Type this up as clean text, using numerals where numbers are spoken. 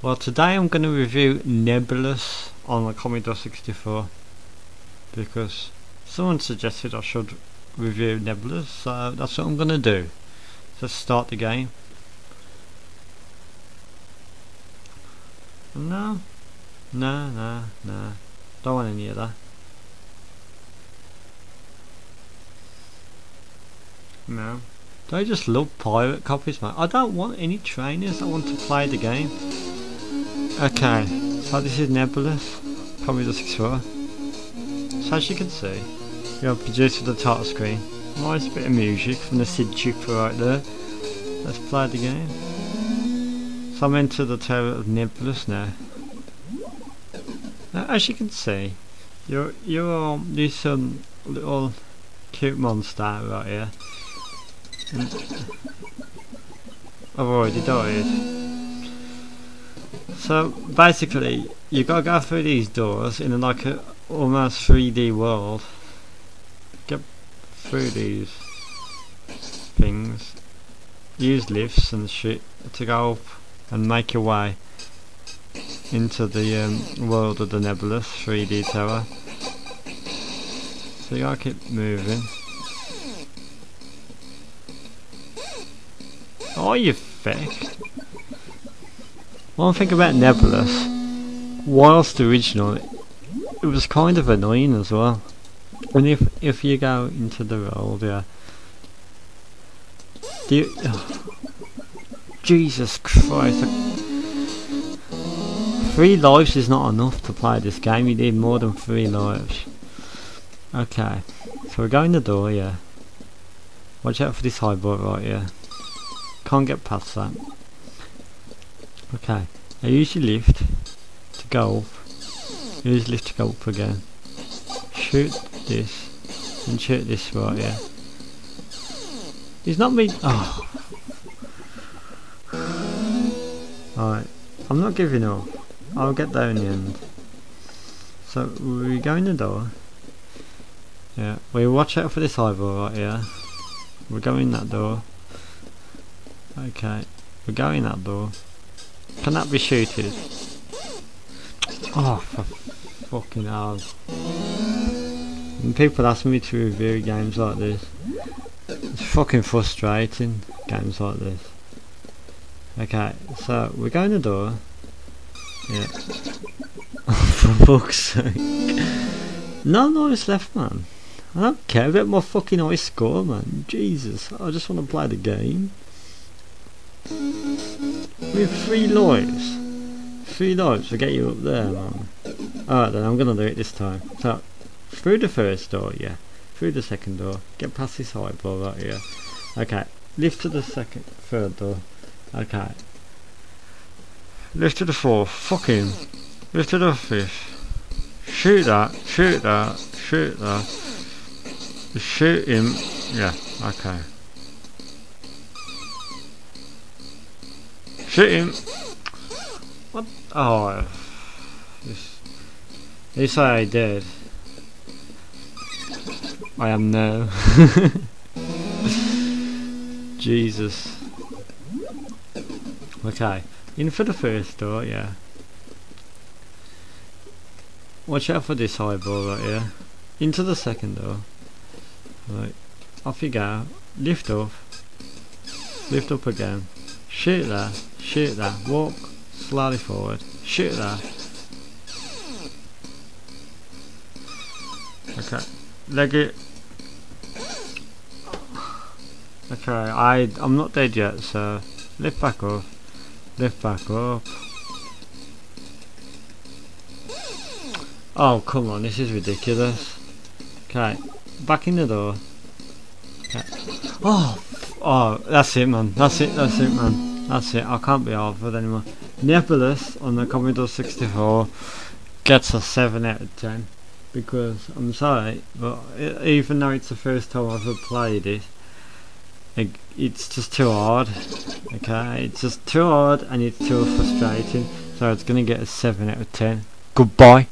Well, today I'm going to review Nebulus on the Commodore 64 because someone suggested I should review Nebulus, so that's what I'm going to do. Let's start the game. No, don't want any of that. No. Do I just love pirate copies, man? I don't want any trainers, I want to play the game. Okay, so this is Nebulus, Commodore 64. So as you can see, you have produced for the title screen. Nice bit of music from the Sid chip right there. Let's play the game. So I'm into the Tower of Nebulus now. Now as you can see, you're this little cute monster right here. I've already died. So basically, you gotta go through these doors in like a almost 3D world. Get through these things. Use lifts and shit to go up and make your way into the world of the Nebulus 3D tower. So you gotta keep moving. Oh, you feck. One thing about Nebulus, whilst original, it was kind of annoying as well. And if you go into the world, yeah. Jesus Christ. 3 lives is not enough to play this game, you need more than 3 lives. Okay, so we're going the door, yeah. Watch out for this high bar right here. Can't get past that. Okay, I use your lift to go up. Use lift to go up again. Shoot this and shoot this right here. He's not me. Oh. Alright, I'm not giving up. I'll get there in the end. So we go in the door. Yeah, we watch out for this eyeball right here. We're going that door. Okay, we're going that door. Can that be shooted? Oh, for fucking hell. And people ask me to review games like this. It's fucking frustrating, games like this. Okay, so we're going the door. Yeah. For fuck's sake. No lives left, man. I don't care about my fucking high score, man. Jesus, I just want to play the game. With 3 lives. 3 lives will get you up there, man. Alright then, I'm gonna do it this time. So, through the first door, yeah. Through the second door. Get past this high bar right here. Okay. Lift to the third door. Okay. Lift to the 4th. Fuck him. Lift to the 5th. Shoot that. Shoot that. Shoot that. Shoot him. Yeah. Okay. Shoot him. What? Oh. You say I did. I am now. Jesus. Okay. In for the first door, yeah. Watch out for this high ball right here. Into the second door. Right. Off you go. Lift up. Lift up again. Shoot there. Shoot there. Walk slowly forward. Shoot there. Okay. Leg it. Okay, I'm not dead yet, so lift back up. Lift back up. Oh come on, this is ridiculous. Okay, back in the door. Okay. Oh, that's it, man. That's it, man. That's it. I can't be bothered anymore. Nebulus on the Commodore 64 gets a 7 out of 10 because I'm sorry, but even though it's the first time I've ever played it, it's just too hard. Okay, it's just too hard and it's too frustrating. So it's gonna get a 7 out of 10. Goodbye.